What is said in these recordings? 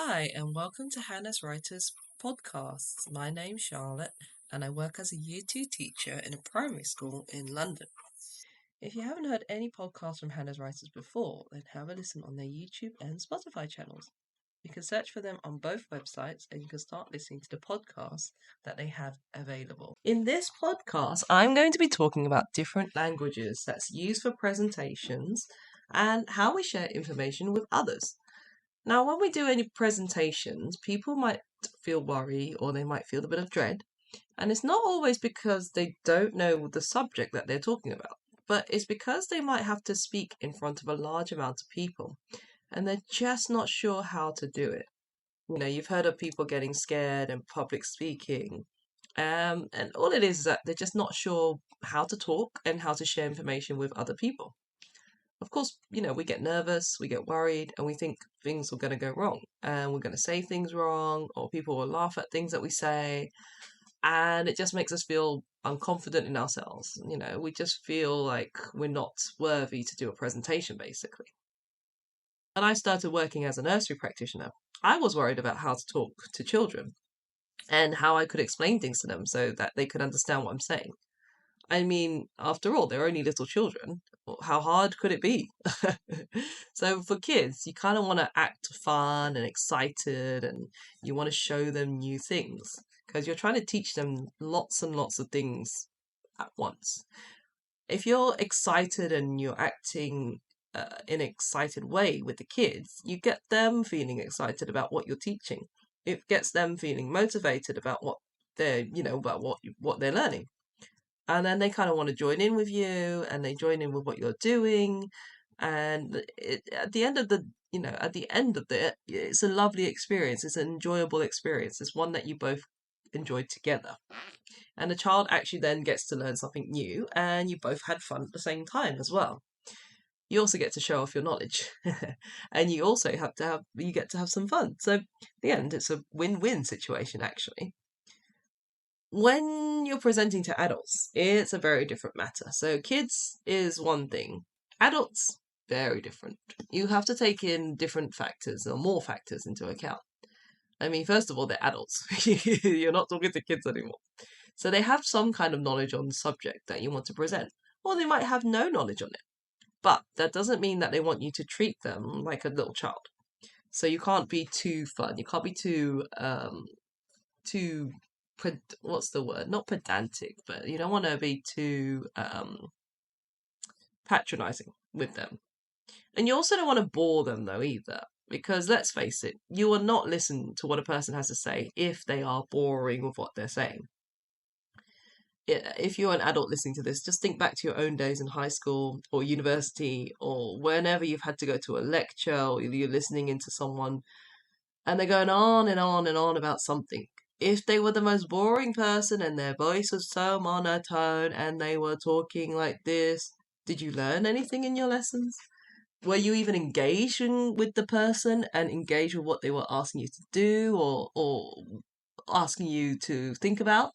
Hi, and welcome to Hanaz Writers Podcasts. My name's Charlotte, and I work as a Year 2 teacher in a primary school in London. If you haven't heard any podcasts from Hanaz Writers before, then have a listen on their YouTube and Spotify channels. You can search for them on both websites, and you can start listening to the podcasts that they have available. In this podcast, I'm going to be talking about different languages that's used for presentations and how we share information with others. Now, when we do any presentations, people might feel worry or they might feel a bit of dread. And it's not always because they don't know the subject that they're talking about, but it's because they might have to speak in front of a large amount of people and they're just not sure how to do it. You've heard of people getting scared and public speaking. And all it is that they're just not sure how to talk and how to share information with other people. Of course, we get nervous, we get worried, and we think things are going to go wrong. And we're going to say things wrong, or people will laugh at things that we say. And it just makes us feel unconfident in ourselves. We just feel like we're not worthy to do a presentation, basically. When I started working as a nursery practitioner, I was worried about how to talk to children and how I could explain things to them so that they could understand what I'm saying. I mean, after all, they're only little children. How hard could it be? So for kids, you kind of want to act fun and excited, and you want to show them new things because you're trying to teach them lots and lots of things at once. If you're excited and you're acting in an excited way with the kids, you get them feeling excited about what you're teaching. It gets them feeling motivated about what about what they're learning, and then they kind of want to join in with you and they join in with what you're doing, and at the end of it, it's a lovely experience, it's an enjoyable experience, it's one that you both enjoyed together, and the child actually then gets to learn something new and you both had fun at the same time as well. You also get to show off your knowledge and you also you get to have some fun. So at the end, it's a win-win situation, actually. When you're presenting to adults, it's a very different matter. So kids is one thing, adults, very different. You have to take in different factors or more factors into account. I mean, first of all, they're adults. You're not talking to kids anymore. So they have some kind of knowledge on the subject that you want to present, or they might have no knowledge on it. But that doesn't mean that they want you to treat them like a little child. So you can't be too fun. You can't be too what's the word? Not pedantic, but you don't want to be too patronizing with them. And you also don't want to bore them though either, because let's face it, you will not listen to what a person has to say if they are boring with what they're saying. If you're an adult listening to this, just think back to your own days in high school or university or whenever you've had to go to a lecture or you're listening into someone and they're going on and on and on about something. If they were the most boring person and their voice was so monotone and they were talking like this, did you learn anything in your lessons? Were you even engaging with the person and engage with what they were asking you to do or asking you to think about?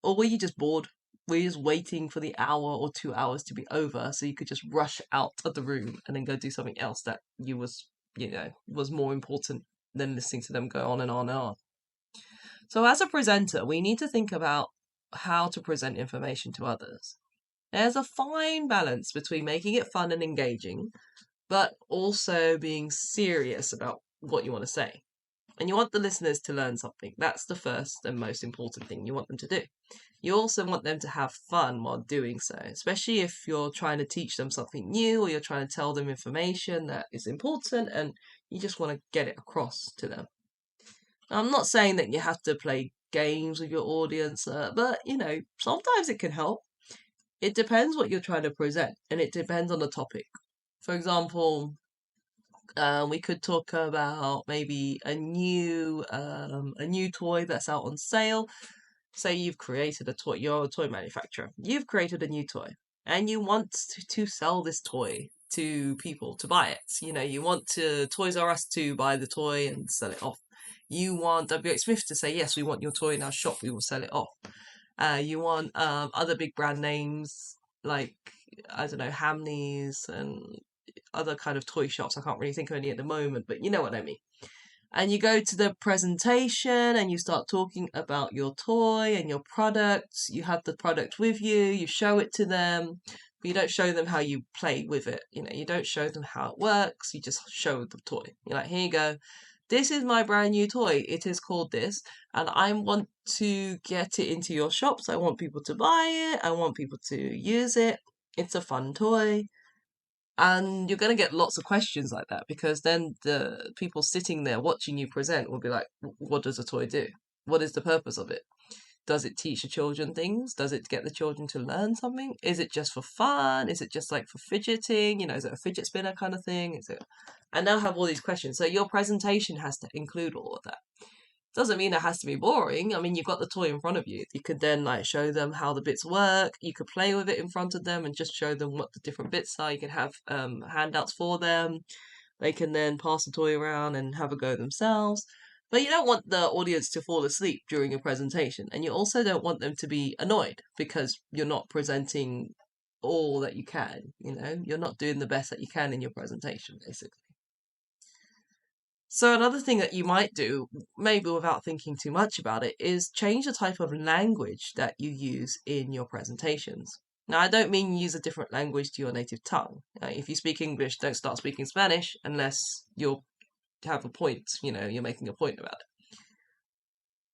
Or were you just bored? Were you just waiting for the hour or 2 hours to be over so you could just rush out of the room and then go do something else that was more important than listening to them go on and on and on? So as a presenter, we need to think about how to present information to others. There's a fine balance between making it fun and engaging, but also being serious about what you want to say. And you want the listeners to learn something. That's the first and most important thing you want them to do. You also want them to have fun while doing so, especially if you're trying to teach them something new or you're trying to tell them information that is important and you just want to get it across to them. Now, I'm not saying that you have to play games with your audience, but sometimes it can help. It depends what you're trying to present and it depends on the topic. For example, we could talk about maybe a new toy that's out on sale. Say you've created a toy, you're a toy manufacturer. You've created a new toy, and you want to sell this toy to people to buy it. You want to Toys R Us to buy the toy and sell it off. You want WH Smith to say, yes, we want your toy in our shop. We will sell it off. You want other big brand names like, I don't know, Hamleys and other kind of toy shops. I can't really think of any at the moment, but you know what I mean. And you go to the presentation and you start talking about your toy and your products. You have the product with you, you show it to them, but you don't show them how you play with it. You don't show them how it works, you just show the toy. You're like, here you go. This is my brand new toy. It is called this, and I want to get it into your shops. I want people to buy it. I want people to use it. It's a fun toy. And you're going to get lots of questions like that because then the people sitting there watching you present will be like, what does a toy do? What is the purpose of it? Does it teach the children things? Does it get the children to learn something? Is it just for fun? Is it just like for fidgeting? Is it a fidget spinner kind of thing? Is it? And they'll have all these questions. So your presentation has to include all of that. Doesn't mean it has to be boring. I mean, you've got the toy in front of you. You could then like show them how the bits work. You could play with it in front of them and just show them what the different bits are. You can have handouts for them. They can then pass the toy around and have a go themselves. But you don't want the audience to fall asleep during your presentation. And you also don't want them to be annoyed because you're not presenting all that you can. You're not doing the best that you can in your presentation, basically. So another thing that you might do, maybe without thinking too much about it, is change the type of language that you use in your presentations. Now, I don't mean use a different language to your native tongue. If you speak English, don't start speaking Spanish unless you have a point, you're making a point about it.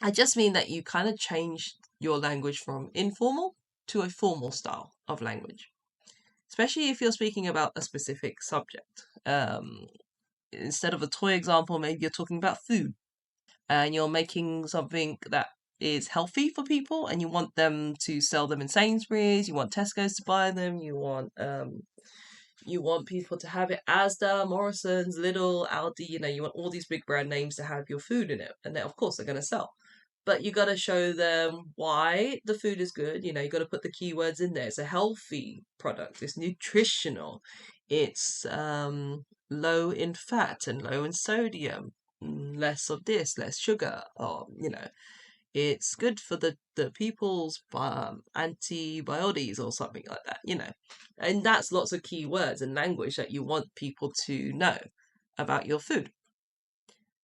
I just mean that you kind of change your language from informal to a formal style of language, especially if you're speaking about a specific subject. Instead of a toy example, maybe you're talking about food and you're making something that is healthy for people and you want them to sell them in Sainsbury's, you want Tesco's to buy them, you want people to have it, Asda, Morrison's, Lidl, Aldi, you want all these big brand names to have your food in it. And then of course they're going to sell. But you got to show them why the food is good. You got to put the keywords in there. It's a healthy product. It's nutritional. It's low in fat and low in sodium. Less of this, less sugar. Or it's good for the people's antibiotics or something like that. And that's lots of keywords and language that you want people to know about your food.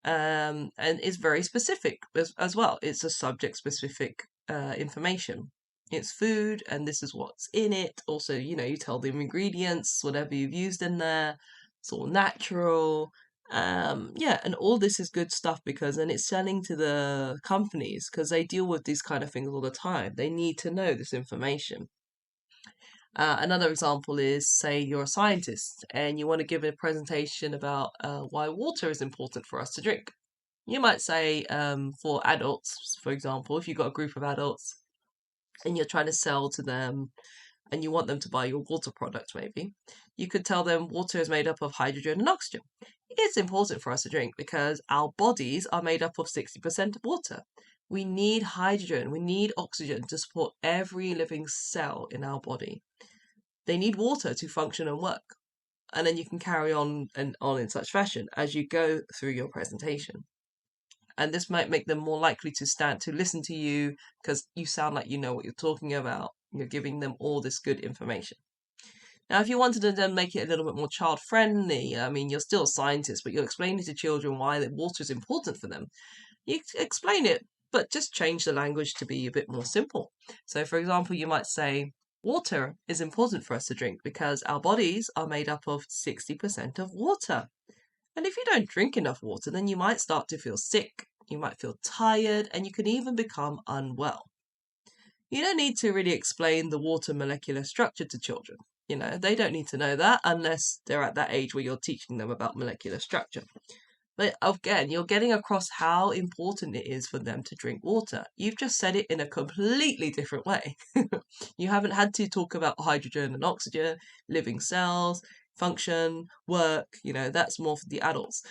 And it's very specific as well. It's a subject specific information. It's food, and this is what's in it. Also, you tell them ingredients, whatever you've used in there. It's all natural. And all this is good stuff because then it's selling to the companies because they deal with these kind of things all the time. They need to know this information. Another example is, say, you're a scientist and you want to give a presentation about why water is important for us to drink. You might say, for adults, for example, if you've got a group of adults and you're trying to sell to them and you want them to buy your water product, maybe, you could tell them water is made up of hydrogen and oxygen. It's important for us to drink because our bodies are made up of 60% water. We need hydrogen, we need oxygen to support every living cell in our body. They need water to function and work. And then you can carry on and on in such fashion as you go through your presentation. And this might make them more likely to listen to you because you sound like you know what you're talking about. You're giving them all this good information. Now, if you wanted to then make it a little bit more child friendly, I mean, you're still a scientist, but you're explaining to children why the water is important for them. You explain it, but just change the language to be a bit more simple. So, for example, you might say, water is important for us to drink because our bodies are made up of 60% of water. And if you don't drink enough water, then you might start to feel sick, you might feel tired, and you can even become unwell. You don't need to really explain the water molecular structure to children. They don't need to know that unless they're at that age where you're teaching them about molecular structure. But again, you're getting across how important it is for them to drink water. You've just said it in a completely different way. You haven't had to talk about hydrogen and oxygen, living cells, function, work, that's more for the adults.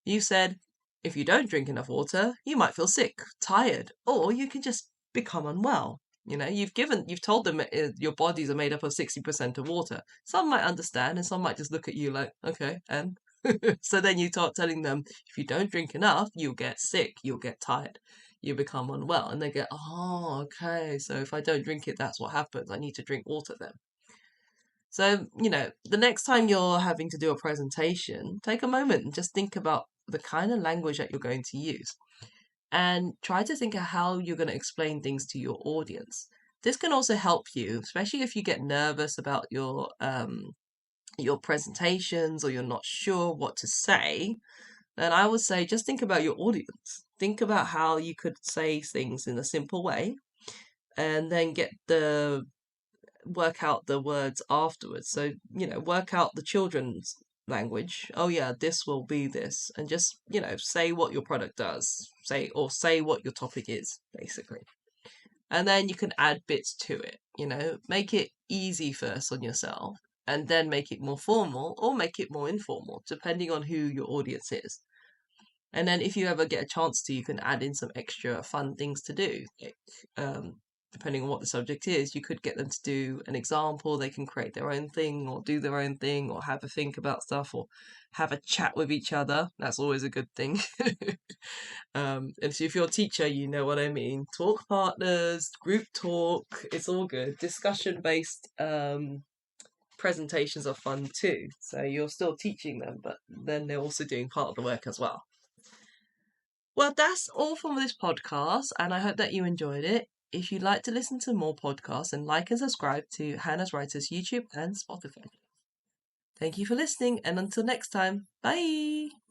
You said, if you don't drink enough water, you might feel sick, tired, or you can just become unwell. You've told them your bodies are made up of 60% of water. Some might understand and some might just look at you like, okay, and so then you start telling them, if you don't drink enough, you'll get sick, you'll get tired, you become unwell. And they get, oh, okay, so if I don't drink it, that's what happens. I need to drink water then. So, the next time you're having to do a presentation, take a moment and just think about the kind of language that you're going to use, and try to think of how you're going to explain things to your audience. This can also help you, especially if you get nervous about your presentations or you're not sure what to say. Then I would say just think about your audience. Think about how you could say things in a simple way, and then work out the words afterwards. So, work out the children's language. Oh yeah, this will be this. And just, say what your product does. Say what your topic is, basically. And then you can add bits to it, make it easy first on yourself, and then make it more formal or make it more informal, depending on who your audience is. And then if you ever get a chance to, you can add in some extra fun things to do. Like, depending on what the subject is, you could get them to do an example. They can create their own thing or do their own thing or have a think about stuff or have a chat with each other. That's always a good thing. And so if you're a teacher, you know what I mean. Talk partners, group talk, it's all good. Discussion based presentations are fun too. So you're still teaching them, but then they're also doing part of the work as well. Well, that's all from this podcast, and I hope that you enjoyed it. If you'd like to listen to more podcasts, then like and subscribe to Hanaz Writers YouTube and Spotify. Thank you for listening, and until next time, bye!